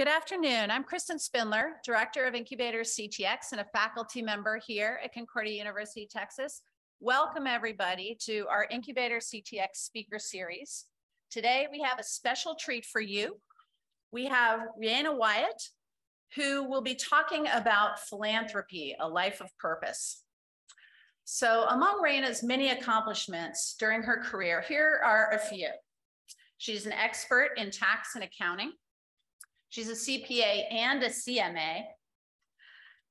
Good afternoon. I'm Kristen Spindler, Director of IncubatorCTX and a faculty member here at Concordia University, Texas. Welcome everybody to our IncubatorCTX speaker series. Today we have a special treat for you. We have Reina Wiatt, who will be talking about philanthropy, a life of purpose. So among Reina's many accomplishments during her career, here are a few. She's an expert in tax and accounting. She's a CPA and a CMA.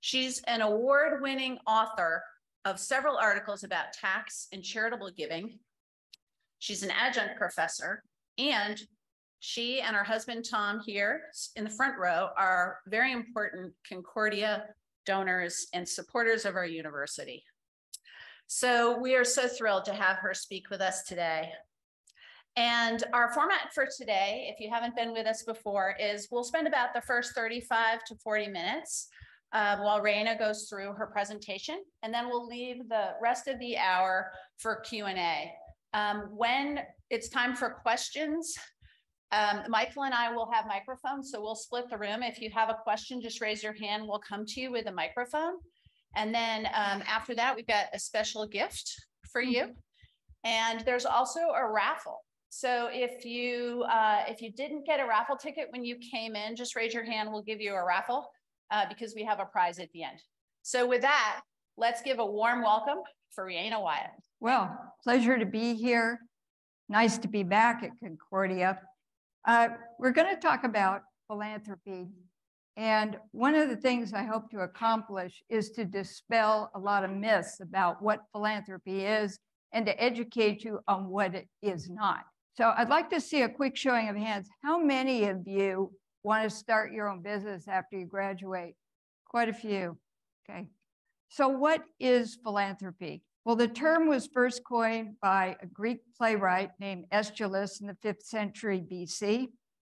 She's an award-winning author of several articles about tax and charitable giving. She's an adjunct professor, and she and her husband, Tom, here in the front row, are very important Concordia donors and supporters of our university. So we are so thrilled to have her speak with us today. And our format for today, if you haven't been with us before, is we'll spend about the first 35 to 40 minutes while Reina goes through her presentation, and then we'll leave the rest of the hour for Q&A. When it's time for questions, Michael and I will have microphones, so we'll split the room. If you have a question, just raise your hand. We'll come to you with a microphone. And then after that, we've got a special gift for you. And there's also a raffle. So if you didn't get a raffle ticket when you came in, just raise your hand. We'll give you a raffle because we have a prize at the end. So with that, let's give a warm welcome for Reina Wiatt. Well, pleasure to be here. Nice to be back at Concordia. We're going to talk about philanthropy. And one of the things I hope to accomplish is to dispel a lot of myths about what philanthropy is and to educate you on what it is not. So I'd like to see a quick showing of hands. How many of you want to start your own business after you graduate? Quite a few. Okay. So what is philanthropy? Well, the term was first coined by a Greek playwright named Aeschylus in the 5th century BC.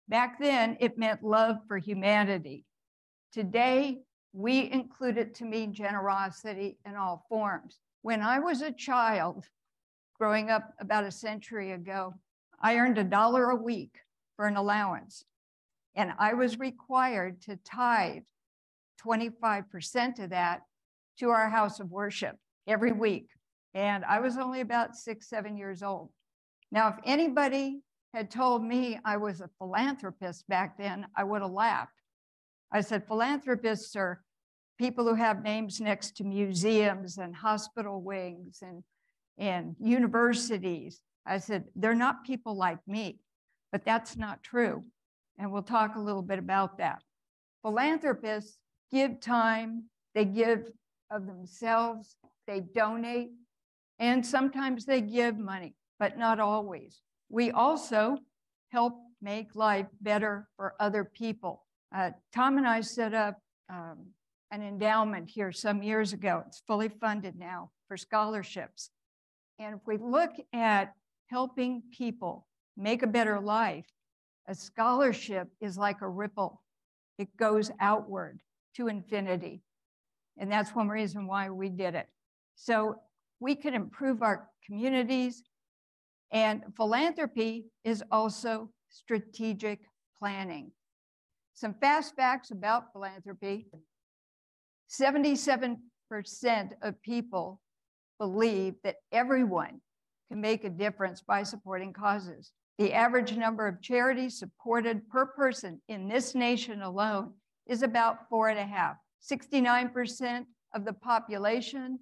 Back then, it meant love for humanity. Today, we include it to mean generosity in all forms. When I was a child, growing up about a century ago, I earned $1 a week for an allowance, and I was required to tithe 25% of that to our house of worship every week. And I was only about 6, 7 years old. Now, if anybody had told me I was a philanthropist back then, I would have laughed. I said, philanthropists are people who have names next to museums and hospital wings and universities. I said, they're not people like me, but that's not true. And we'll talk a little bit about that. Philanthropists give time, they give of themselves, they donate, and sometimes they give money, but not always. We also help make life better for other people. Tom and I set up an endowment here some years ago. It's fully funded now for scholarships. And if we look at helping people make a better life, a scholarship is like a ripple. It goes outward to infinity. And that's one reason why we did it. So we can improve our communities. And philanthropy is also strategic planning. Some fast facts about philanthropy. 77% of people believe that everyone can make a difference by supporting causes. The average number of charities supported per person in this nation alone is about 4.5. 69% of the population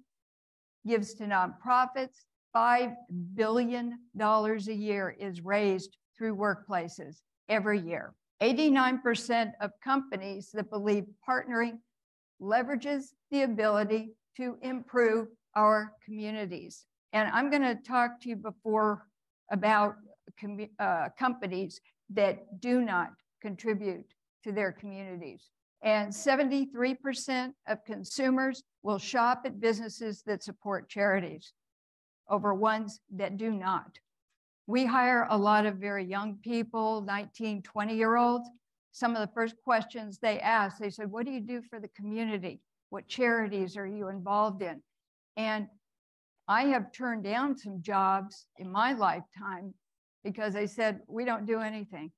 gives to nonprofits. $5 billion a year is raised through workplaces every year. 89% of companies that believe partnering leverages the ability to improve our communities. And I'm going to talk to you before about companies that do not contribute to their communities. And 73% of consumers will shop at businesses that support charities over ones that do not. We hire a lot of very young people, 19, 20-year-olds. Some of the first questions they ask, they said, what do you do for the community? What charities are you involved in? And I have turned down some jobs in my lifetime because they said, we don't do anything.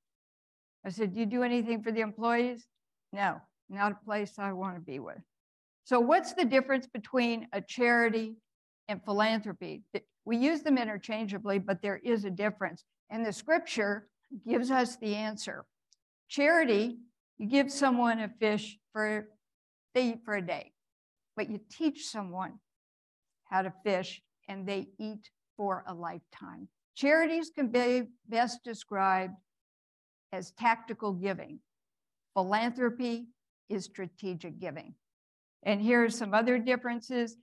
I said, do you do anything for the employees? No, not a place I want to be with. So what's the difference between a charity and philanthropy? We use them interchangeably, but there is a difference. And the scripture gives us the answer. Charity, you give someone a fish they eat for a day, but you teach someone how to fish and they eat for a lifetime. Charities can be best described as tactical giving. Philanthropy is strategic giving. And here are some other differences.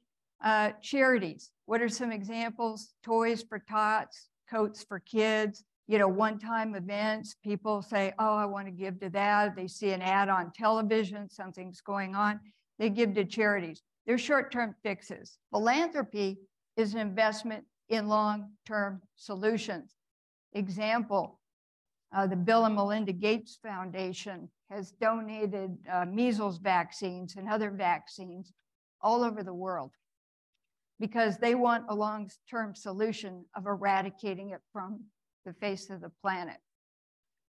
Charities, what are some examples? Toys for tots, coats for kids, one-time events. People say, oh, I want to give to that. They see an ad on television, something's going on. They give to charities. They're short-term fixes. Philanthropy is an investment in long-term solutions. Example, the Bill and Melinda Gates Foundation has donated measles vaccines and other vaccines all over the world because they want a long-term solution of eradicating it from the face of the planet.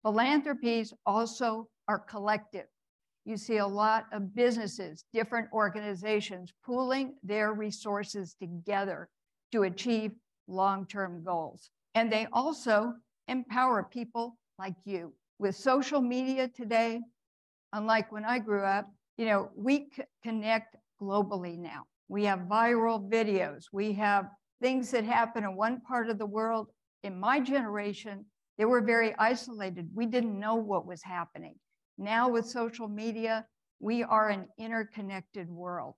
Philanthropies also are collective. You see a lot of businesses, different organizations pooling their resources together to achieve long-term goals. And they also empower people like you. With social media today, unlike when I grew up, we connect globally now. We have viral videos. We have things that happen in one part of the world. In my generation, they were very isolated. We didn't know what was happening. Now with social media, we are an interconnected world.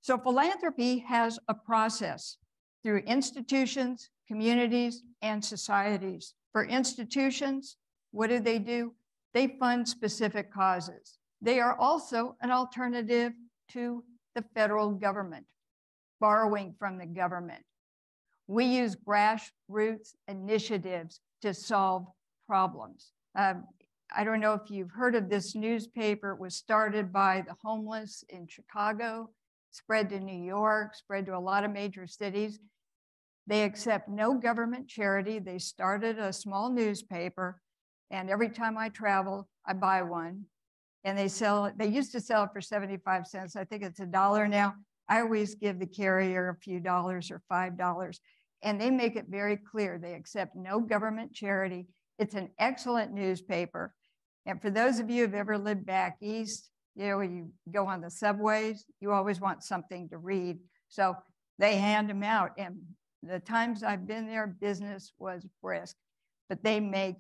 So philanthropy has a process through institutions, communities, and societies. For institutions, what do? They fund specific causes. They are also an alternative to the federal government, borrowing from the government. We use grassroots initiatives to solve problems. I don't know if you've heard of this newspaper. It was started by the homeless in Chicago, spread to New York, spread to a lot of major cities. They accept no government charity. They started a small newspaper, and every time I travel, I buy one. And they used to sell it for 75 cents. I think it's $1 now. I always give the carrier a few dollars or $5. And they make it very clear they accept no government charity. It's an excellent newspaper. And for those of you who've ever lived back east, you go on the subways, you always want something to read. So they hand them out. And the times I've been there, business was brisk. But they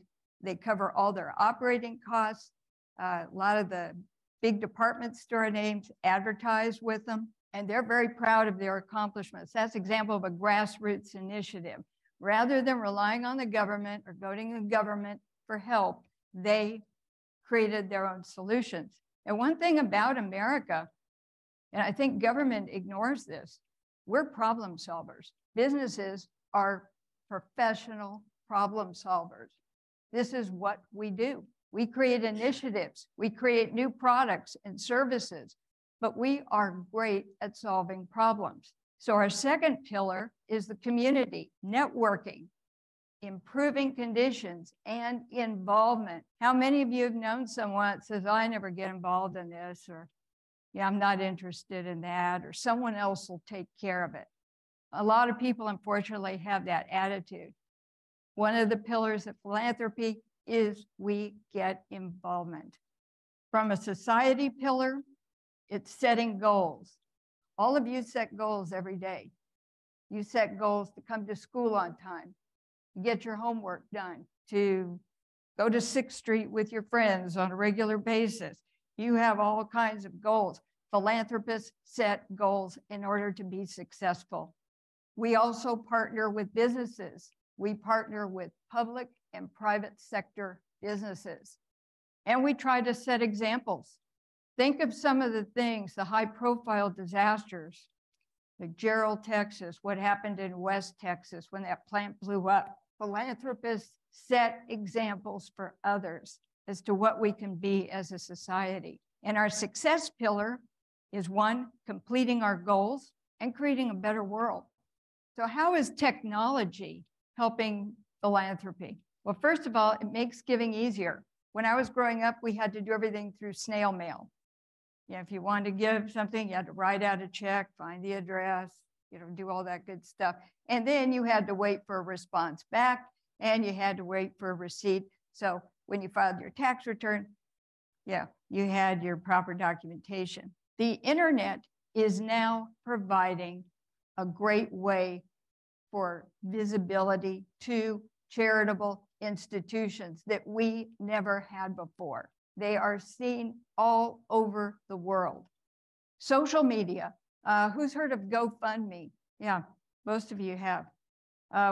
cover all their operating costs. A lot of the big department store names advertise with them. And they're very proud of their accomplishments. That's an example of a grassroots initiative. Rather than relying on the government or going to the government for help, they created their own solutions. And one thing about America, and I think government ignores this, we're problem solvers. Businesses are professional problem solvers. This is what we do. We create initiatives. We create new products and services. But we are great at solving problems. So our second pillar is the community, networking, improving conditions, and involvement. How many of you have known someone that says, I never get involved in this, or yeah, I'm not interested in that, or someone else will take care of it? A lot of people, unfortunately, have that attitude. One of the pillars of philanthropy is we get involvement. From a society pillar, it's setting goals. All of you set goals every day. You set goals to come to school on time, to get your homework done, to go to 6th Street with your friends on a regular basis. You have all kinds of goals. Philanthropists set goals in order to be successful. We also partner with businesses. We partner with public and private sector businesses. And we try to set examples. Think of some of the things, the high-profile disasters, like Gerald, Texas, what happened in West Texas when that plant blew up. Philanthropists set examples for others as to what we can be as a society. And our success pillar is one, completing our goals and creating a better world. So how is technology helping philanthropy? Well, first of all, it makes giving easier. When I was growing up, we had to do everything through snail mail. You know, if you wanted to give something, you had to write out a check, find the address, you know, do all that good stuff. And then you had to wait for a response back, and you had to wait for a receipt. So when you filed your tax return, yeah, you had your proper documentation. The internet is now providing a great way for visibility to charitable institutions that we never had before. They are seen all over the world. Social media. Who's heard of GoFundMe? Yeah, most of you have.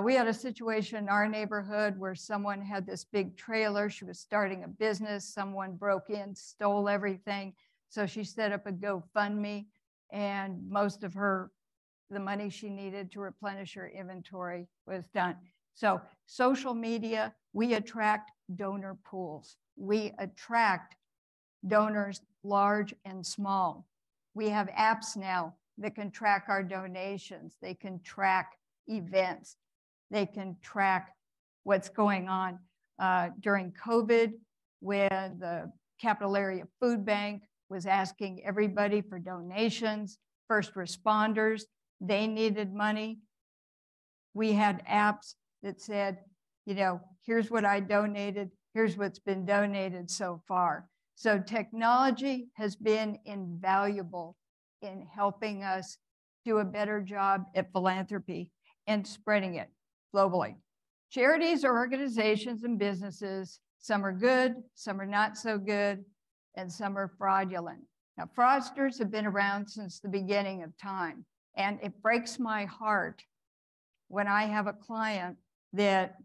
We had a situation in our neighborhood where someone had this big trailer. She was starting a business. Someone broke in, stole everything. So she set up a GoFundMe, and most of the money she needed to replenish her inventory was done. So social media, we attract donor pools. We attract donors large and small. We have apps now that can track our donations. They can track events. They can track what's going on. During COVID, when the Capital Area Food Bank was asking everybody for donations, first responders, they needed money. We had apps that said, you know, here's what I donated, here's what's been donated so far. So technology has been invaluable in helping us do a better job at philanthropy and spreading it globally. Charities are organizations and businesses. Some are good, some are not so good, and some are fraudulent. Now, fraudsters have been around since the beginning of time, and it breaks my heart when I have a client that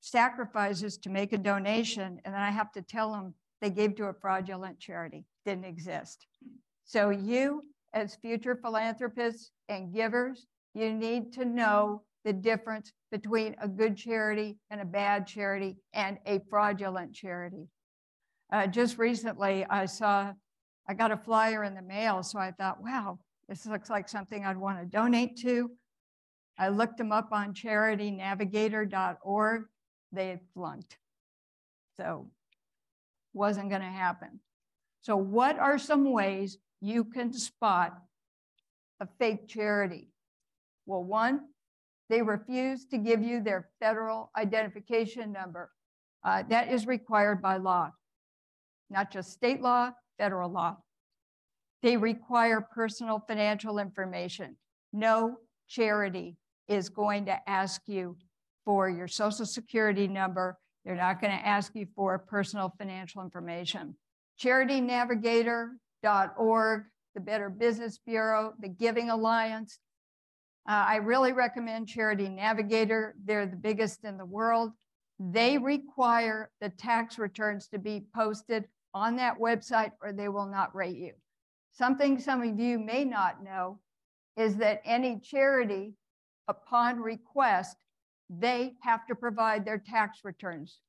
sacrifices to make a donation, and then I have to tell them they gave to a fraudulent charity, didn't exist. So you, as future philanthropists and givers, you need to know the difference between a good charity and a bad charity and a fraudulent charity. Just recently, I got a flyer in the mail, so I thought, wow, this looks like something I'd want to donate to. I looked them up on charitynavigator.org. They had flunked. So wasn't going to happen. So what are some ways you can spot a fake charity? Well, one, they refuse to give you their federal identification number. That is required by law, not just state law, federal law. They require personal financial information. No charity is going to ask you for your social security number. They're not going to ask you for personal financial information. CharityNavigator.org, the Better Business Bureau, the Giving Alliance. I really recommend Charity Navigator. They're the biggest in the world. They require the tax returns to be posted on that website or they will not rate you. Something some of you may not know is that any charity, upon request, they have to provide their tax returns.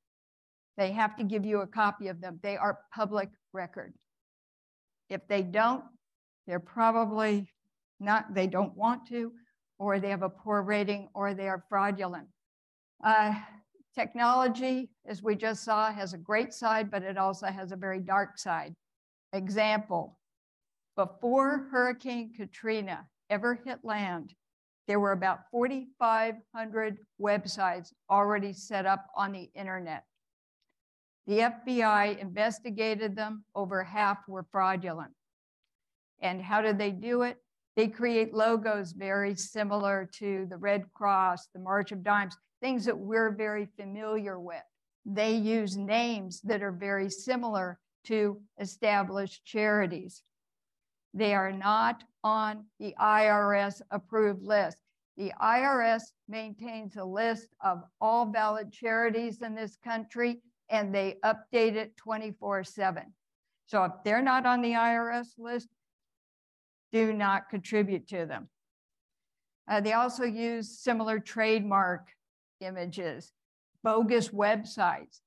They have to give you a copy of them. They are public record. If they don't, they're probably not, they don't want to, or they have a poor rating, or they are fraudulent. Technology, as we just saw, has a great side, but it also has a very dark side. Example, before Hurricane Katrina ever hit land, there were about 4,500 websites already set up on the internet. The FBI investigated them, over half were fraudulent. And how did they do it? They create logos very similar to the Red Cross, the March of Dimes, things that we're very familiar with. They use names that are very similar to established charities. They are not on the IRS approved list. The IRS maintains a list of all valid charities in this country, and they update it 24/7. So if they're not on the IRS list, do not contribute to them. They also use similar trademark images, bogus websites.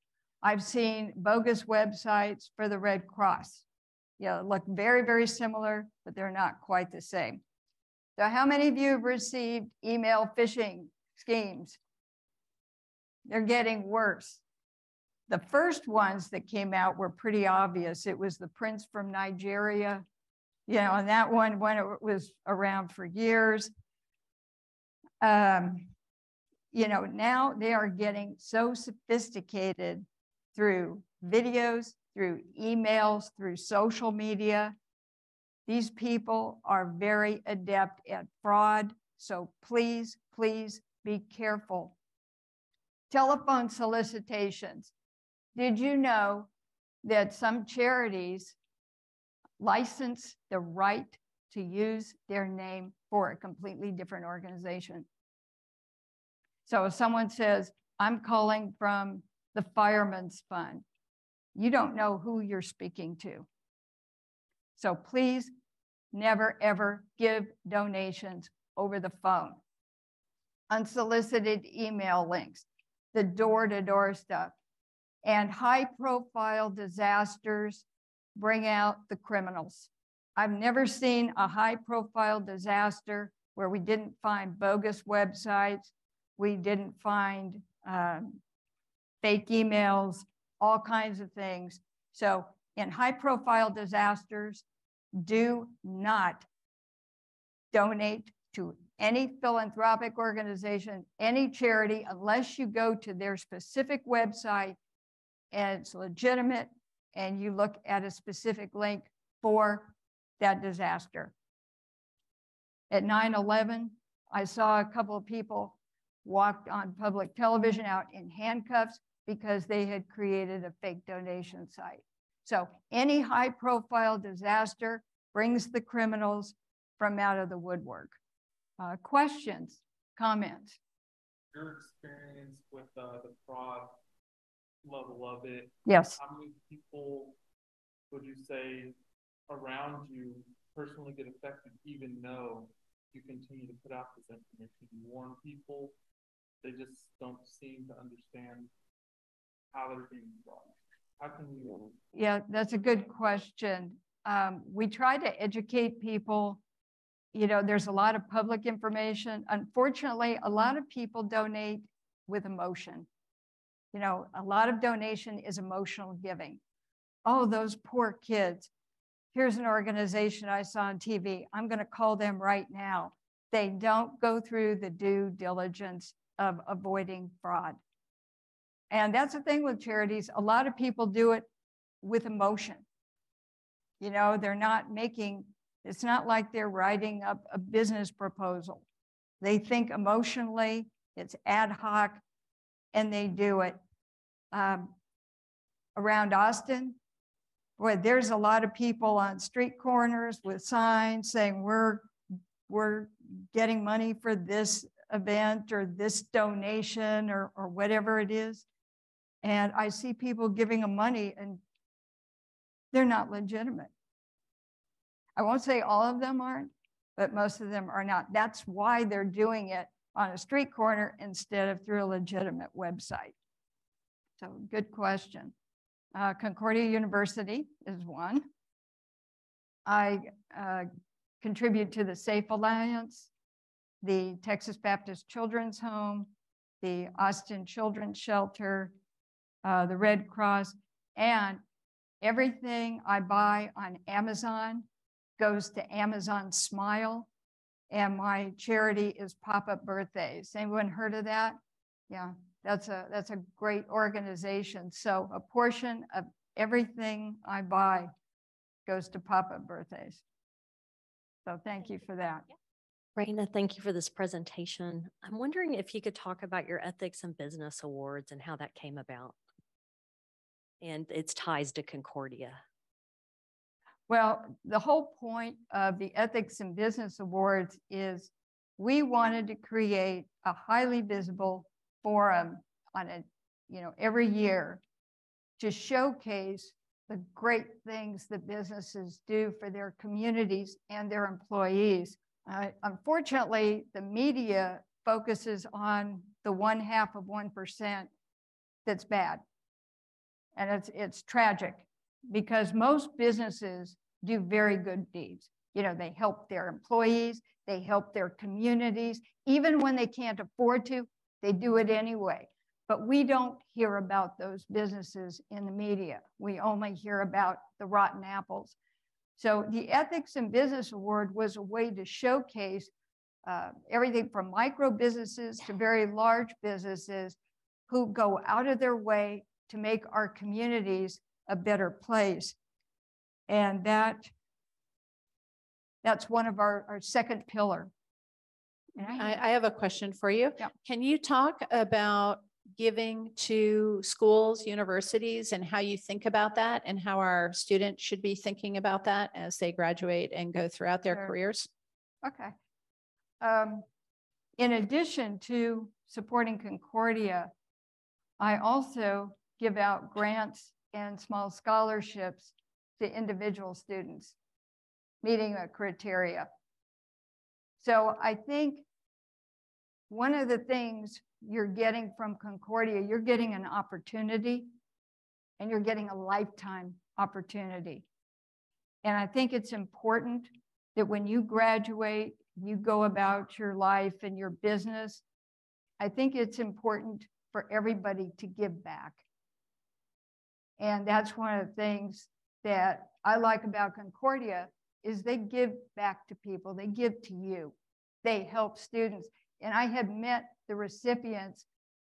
I've seen bogus websites for the Red Cross. Look very, very similar, but they're not quite the same. So how many of you have received email phishing schemes? They're getting worse. The first ones that came out were pretty obvious. It was the Prince from Nigeria, you know, and that one, when it was around for years. You know, now they are getting so sophisticated through videos, through emails, through social media. These people are very adept at fraud. So please, please be careful. Telephone solicitations. Did you know that some charities license the right to use their name for a completely different organization? So if someone says, I'm calling from the Fireman's Fund, you don't know who you're speaking to. So please never, ever give donations over the phone. Unsolicited email links, the door-to-door stuff, and high-profile disasters bring out the criminals. I've never seen a high-profile disaster where we didn't find bogus websites, we didn't find fake emails, all kinds of things. So in high-profile disasters, do not donate to any philanthropic organization, any charity, unless you go to their specific website and it's legitimate and you look at a specific link for that disaster. At 9/11, I saw a couple of people walked on public television out in handcuffs because they had created a fake donation site. So any high-profile disaster brings the criminals from out of the woodwork. Questions, comments? Your experience with the fraud level of it. Yes. How many people would you say around you personally get affected, even though you continue to put out this information? You warn people, they just don't seem to understand how they're being fraud. How can you? Yeah, that's a good question. We try to educate people. You know, there's a lot of public information. Unfortunately, a lot of people donate with emotion. You know, a lot of donation is emotional giving. Oh, those poor kids. Here's an organization I saw on TV. I'm going to call them right now. They don't go through the due diligence of avoiding fraud. And that's the thing with charities. A lot of people do it with emotion. You know, they're not making, it's not like they're writing up a business proposal. They think emotionally, it's ad hoc, and they do it. Around Austin, boy, there's a lot of people on street corners with signs saying we're getting money for this event or this donation or whatever it is. And I see people giving them money and they're not legitimate. I won't say all of them aren't, but most of them are not. That's why they're doing it on a street corner instead of through a legitimate website. So good question. Concordia University is one. I contribute to the Safe Alliance, the Texas Baptist Children's Home, the Austin Children's Shelter, the Red Cross, and everything I buy on Amazon goes to Amazon Smile, and my charity is Pop-Up Birthdays. Anyone heard of that? Yeah, that's a great organization. So a portion of everything I buy goes to Pop-Up Birthdays. So thank you for that. Reina, thank you for this presentation. I'm wondering if you could talk about your Ethics and Business Awards and how that came about and its ties to Concordia. Well, the whole point of the Ethics and Business Awards is we wanted to create a highly visible forum on a, every year to showcase the great things that businesses do for their communities and their employees. Unfortunately, the media focuses on the 0.5% that's bad. And it's tragic because most businesses do very good deeds. They help their employees, they help their communities. Even when they can't afford to, they do it anyway. but we don't hear about those businesses in the media. We only hear about the rotten apples. So the Ethics in Business Award was a way to showcase everything from micro businesses to very large businesses who go out of their way to make our communities a better place. And that's one of our second pillar. I have a question for you. Yeah. Can you talk about giving to schools, universities, and how you think about that and how our students should be thinking about that as they graduate and go throughout their careers? Okay. In addition to supporting Concordia, I also give out grants and small scholarships to individual students meeting a criteria. So I think one of the things you're getting from Concordia, you're getting an opportunity and you're getting a lifetime opportunity. And I think it's important that when you graduate, you go about your life and your business. I think it's important for everybody to give back. And that's one of the things that I like about Concordia is they give back to people. They give to you. They help students. And I had met the recipients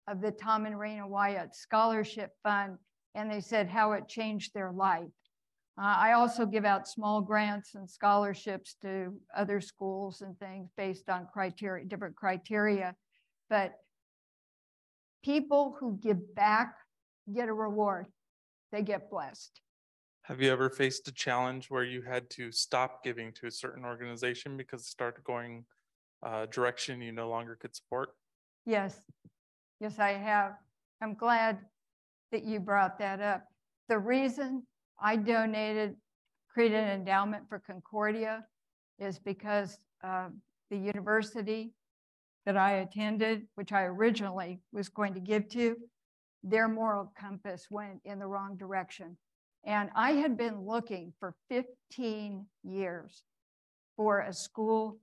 of the Tom and Reina Wiatt Scholarship Fund, and they said how it changed their life. I also give out small grants and scholarships to other schools and things based on criteria, different criteria. But people who give back get a reward. They get blessed. Have you ever faced a challenge where you had to stop giving to a certain organization because it started going direction you no longer could support? Yes, yes, I have. I'm glad that you brought that up. The reason I created an endowment for Concordia is because the university that I attended, which I originally was going to give to, their moral compass went in the wrong direction. And I had been looking for 15 years for a school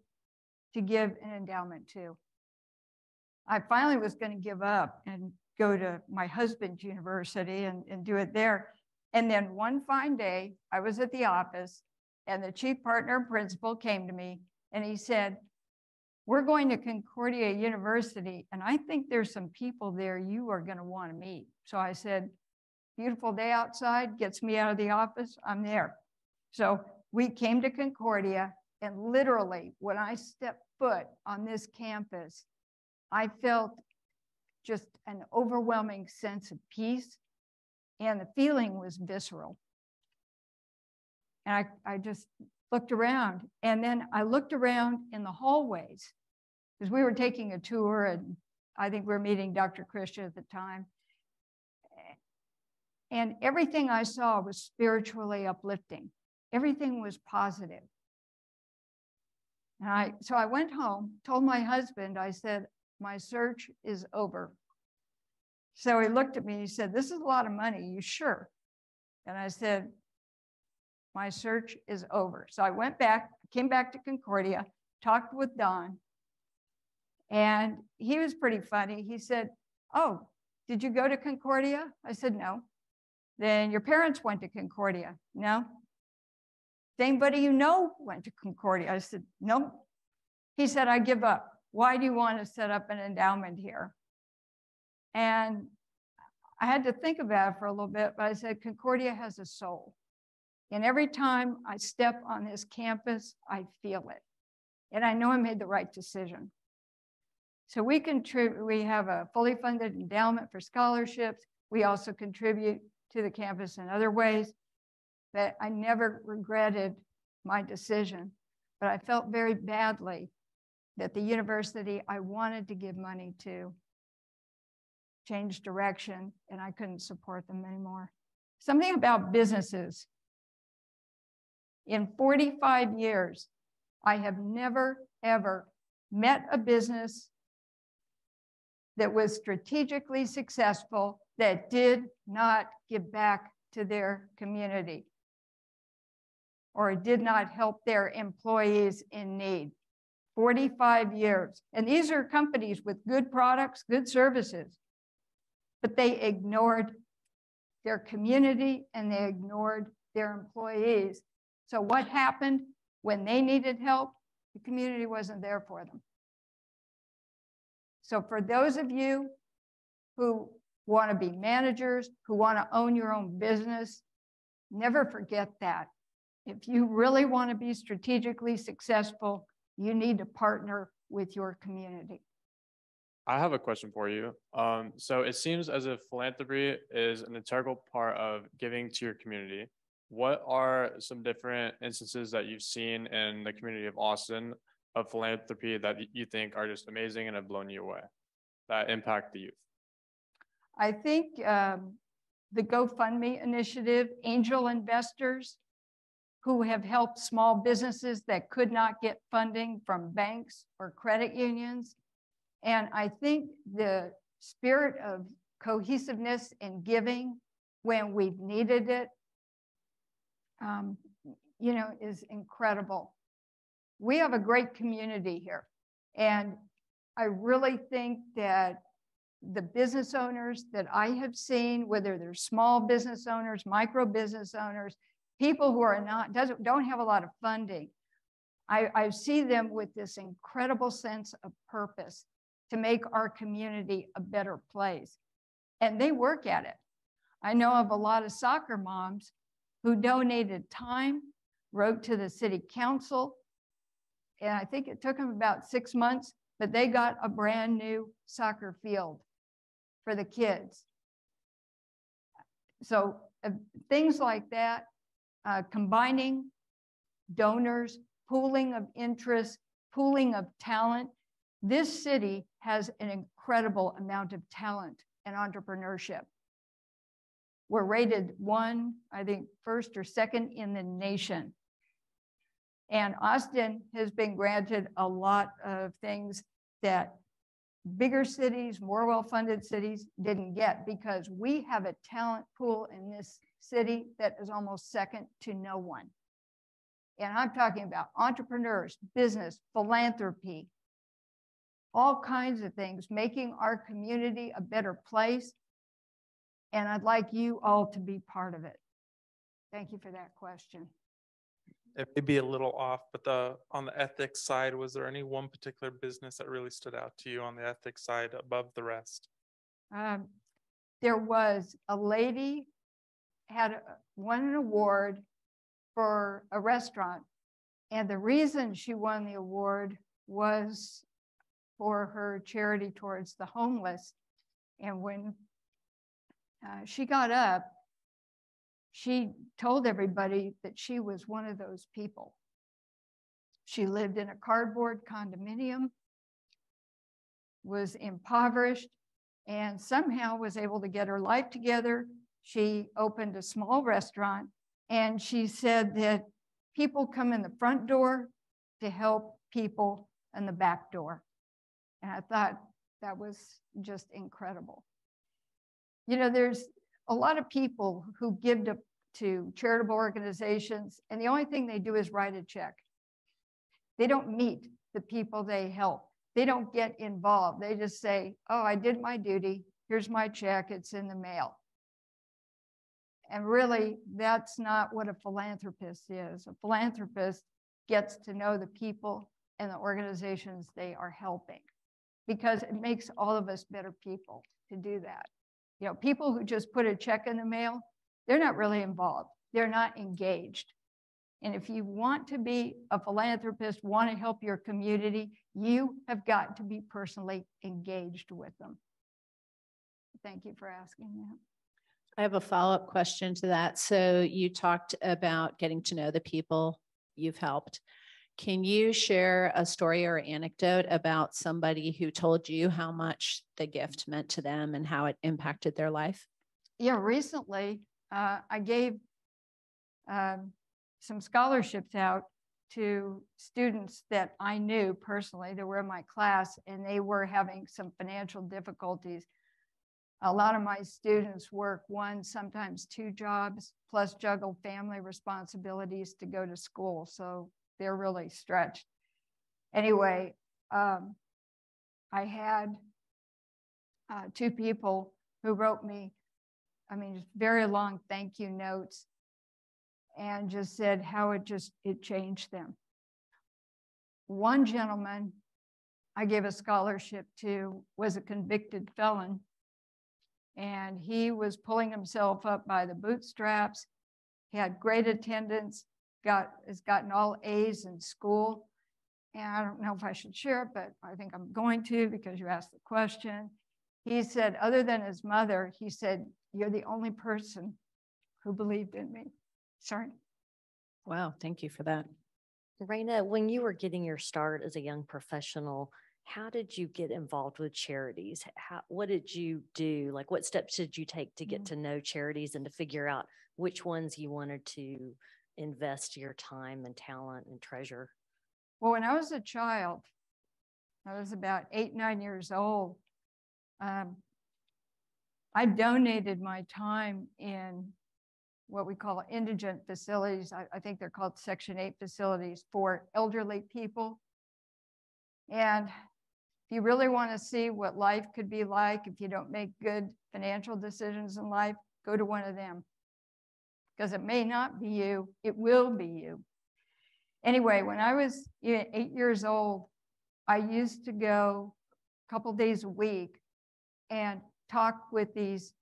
to give an endowment to. I finally was going to give up and go to my husband's university and do it there. And then one fine day, I was at the office and the chief partner and principal came to me and he said, "We're going to Concordia University and I think there's some people there you are going to want to meet." So I said, beautiful day outside, gets me out of the office, I'm there. So we came to Concordia, and literally when I stepped foot on this campus, I felt just an overwhelming sense of peace, and the feeling was visceral. And I just looked around, and then I looked around in the hallways because we were taking a tour, and I think we were meeting Dr. Christian at the time. And everything I saw was spiritually uplifting. Everything was positive. And so I went home, told my husband, I said, "My search is over." So he looked at me, he said, "This is a lot of money, you sure?" And I said, "My search is over." So I went back, came back to Concordia, talked with Don, and he was pretty funny. He said, "Oh, did you go to Concordia?" I said, "No." "Then your parents went to Concordia?" "No." "Does anybody you know went to Concordia?" I said, "No." He said, "I give up. Why do you want to set up an endowment here?" And I had to think about it for a little bit, but I said, Concordia has a soul. And every time I step on this campus, I feel it. And I know I made the right decision. So we have a fully funded endowment for scholarships. We also contribute to the campus in other ways. But I never regretted my decision. But I felt very badly that the university I wanted to give money to changed direction, and I couldn't support them anymore. Something about businesses. In 45 years, I have never, ever met a business that was strategically successful that did not give back to their community or did not help their employees in need. 45 years. And these are companies with good products, good services. but they ignored their community and they ignored their employees. So what happened when they needed help? The community wasn't there for them. So for those of you who want to be managers, who want to own your own business, never forget that. If you really want to be strategically successful, you need to partner with your community. I have a question for you. So it seems as if philanthropy is an integral part of giving to your community. What are some different instances that you've seen in the community of Austin of philanthropy that you think are just amazing and have blown you away, that impact the youth? I think the GoFundMe initiative, angel investors who have helped small businesses that could not get funding from banks or credit unions. And I think the spirit of cohesiveness and giving when we've needed it, you know, is incredible. We have a great community here. And I really think that the business owners that I have seen, whether they're small business owners, micro business owners, people who are not, don't have a lot of funding, I see them with this incredible sense of purpose to make our community a better place. And they work at it. I know of a lot of soccer moms who donated time, wrote to the city council, and I think it took them about 6 months, but they got a brand new soccer field for the kids. So things like that, combining donors, pooling of interest, pooling of talent. This city has an incredible amount of talent and entrepreneurship. We're rated I think, first or second in the nation. And Austin has been granted a lot of things that bigger cities, more well-funded cities didn't get, because we have a talent pool in this city that is almost second to no one. And I'm talking about entrepreneurs, business, philanthropy, all kinds of things, making our community a better place. And I'd like you all to be part of it. Thank you for that question. It may be a little off, but on the ethics side, was there any one particular business that really stood out to you on the ethics side above the rest? There was a lady won an award for a restaurant, and the reason she won the award was for her charity towards the homeless. And when she got up, she told everybody that she was one of those people. She lived in a cardboard condominium, was impoverished, and somehow was able to get her life together. She opened a small restaurant, and she said that people come in the front door to help people in the back door. And I thought that was just incredible. You know, there's a lot of people who give to charitable organizations, and the only thing they do is write a check. They don't meet the people they help. They don't get involved. They just say, oh, I did my duty. Here's my check. It's in the mail. And really, that's not what a philanthropist is. A philanthropist gets to know the people and the organizations they are helping, because it makes all of us better people to do that. You know, people who just put a check in the mail, they're not really involved. They're not engaged. And if you want to be a philanthropist, want to help your community, you have got to be personally engaged with them. Thank you for asking that. I have a follow-up question to that. So you talked about getting to know the people you've helped. Can you share a story or anecdote about somebody who told you how much the gift meant to them and how it impacted their life? Yeah, recently I gave some scholarships out to students that I knew personally that were in my class, and they were having some financial difficulties. A lot of my students work 1, sometimes 2 jobs, plus juggle family responsibilities to go to school. So they're really stretched. Anyway, I had 2 people who wrote me, I mean, just very long thank you notes and just said how it changed them. One gentleman I gave a scholarship to was a convicted felon, and he was pulling himself up by the bootstraps. He had great attendance, has gotten all A's in school. And I don't know if I should share it, but I think I'm going to because you asked the question. He said, other than his mother, he said, "You're the only person who believed in me." Sorry. Wow, thank you for that. Reina, when you were getting your start as a young professional, how did you get involved with charities? What did you do? Like, what steps did you take to get to know charities and to figure out which ones you wanted to invest your time and talent and treasure? Well, when I was a child, I was about 8, 9 years old. I donated my time in what we call indigent facilities. I think they're called Section 8 facilities for elderly people. And if you really want to see what life could be like if you don't make good financial decisions in life, go to one of them. Because it may not be you, it will be you. Anyway, when I was 8 years old, I used to go a couple days a week and talk with these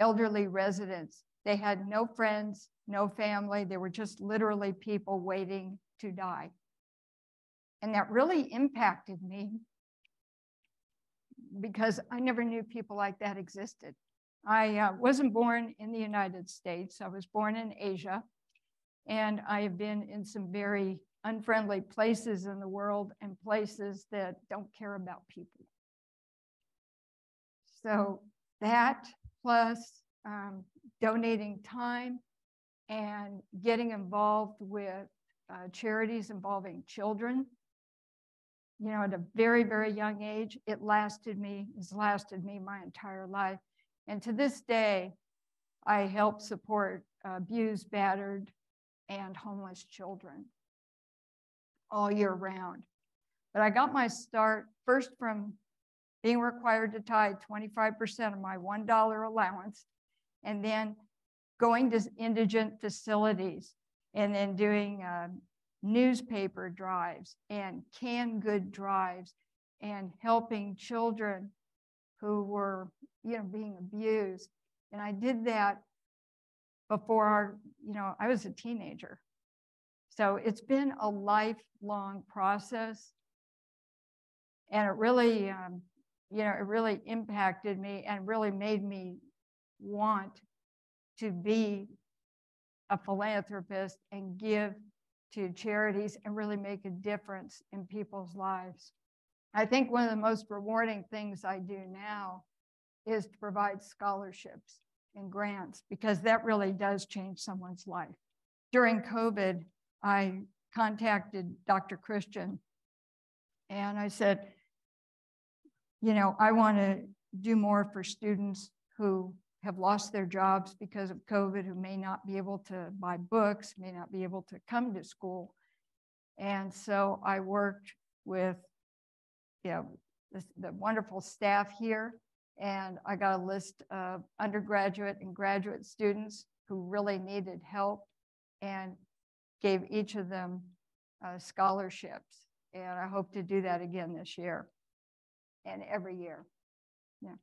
elderly residents. They had no friends, no family. They were just literally people waiting to die. And that really impacted me because I never knew people like that existed. I wasn't born in the United States. I was born in Asia. And I have been in some very unfriendly places in the world and places that don't care about people. So that plus donating time and getting involved with charities involving children, you know, at a very, very young age, has lasted me my entire life. And to this day, I help support abused, battered, and homeless children all year round. But I got my start first from being required to tithe 25% of my $1 allowance, and then going to indigent facilities, and then doing newspaper drives and canned good drives, and helping children who were, you know, being abused. And I did that before I was a teenager. So it's been a lifelong process. And it really, it really impacted me and really made me want to be a philanthropist and give to charities and really make a difference in people's lives. I think one of the most rewarding things I do now is to provide scholarships and grants, because that really does change someone's life. During COVID, I contacted Dr. Christian and I said, I want to do more for students who have lost their jobs because of COVID, who may not be able to buy books, may not be able to come to school. And so I worked with the wonderful staff here, and I got a list of undergraduate and graduate students who really needed help and gave each of them scholarships. And I hope to do that again this year and every year. Yeah,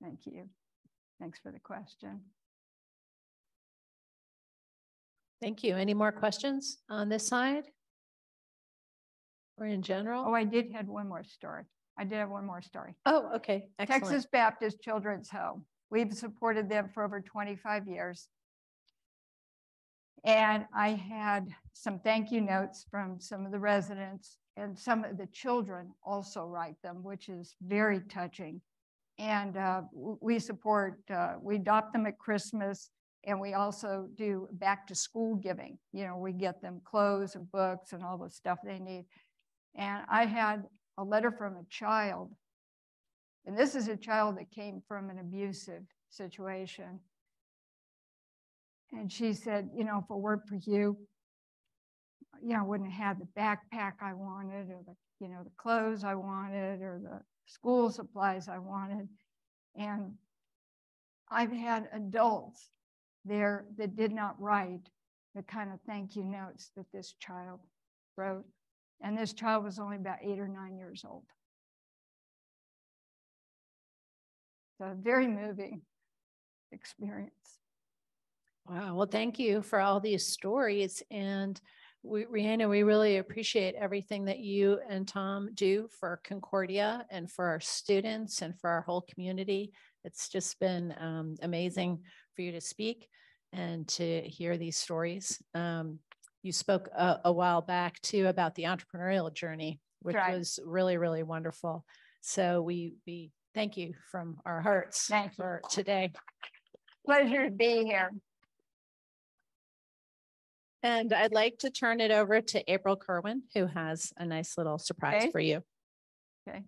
thank you. Thanks for the question. Thank you. Any more questions on this side or in general? Oh, I did have one more story. Oh, okay. Excellent. Texas Baptist Children's Home. We've supported them for over 25 years. And I had some thank you notes from some of the residents, and some of the children also write them, which is very touching. And we adopt them at Christmas, and we also do back to school giving. We get them clothes and books and all the stuff they need. And I had a letter from a child, and this is a child that came from an abusive situation. And she said, if it weren't for you, I wouldn't have had the backpack I wanted, or the clothes I wanted, or the school supplies I wanted. And I've had adults there that did not write the kind of thank you notes that this child wrote. And this child was only about 8 or 9 years old. So a very moving experience. Wow. Well, thank you for all these stories. And Reina, we really appreciate everything that you and Tom do for Concordia and for our students and for our whole community. It's just been amazing for you to speak and to hear these stories. You spoke a while back too about the entrepreneurial journey, which was really, really wonderful. So we thank you from our hearts for today. Pleasure to be here. And I'd like to turn it over to April Kerwin, who has a nice little surprise for you. Okay.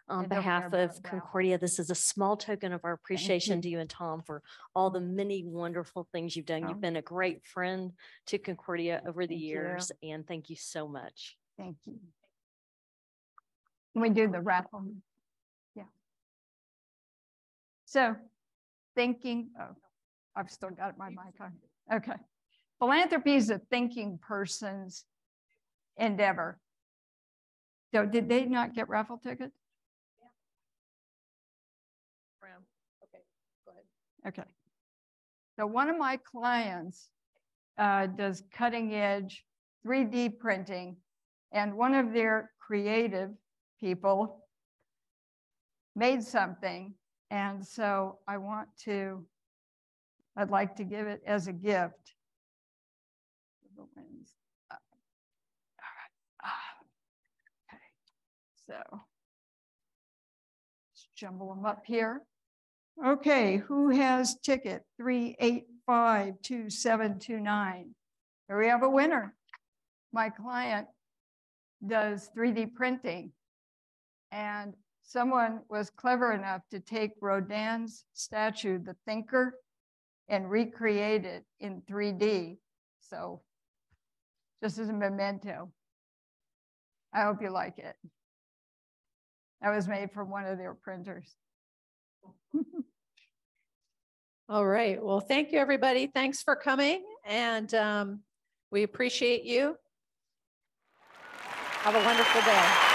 On behalf of Concordia, this is a small token of our appreciation to you and Tom for all the many wonderful things you've done. You've been a great friend to Concordia over the years, and thank you so much. Thank you. We do the raffle. Yeah. So thinking, I've still got my mic on. Okay. Philanthropy is a thinking person's endeavor. So did they not get raffle tickets? Okay, go ahead. Okay. So one of my clients does cutting edge 3D printing, and one of their creative people made something. And so I'd like to give it as a gift. Okay, so let's jumble them up here. Okay, who has ticket 3852729? Here we have a winner. My client does 3D printing, and someone was clever enough to take Rodin's statue, The Thinker, and recreate it in 3D. So just as a memento, I hope you like it. That was made from one of their printers. All right. Well, thank you, everybody. Thanks for coming. And we appreciate you. Have a wonderful day.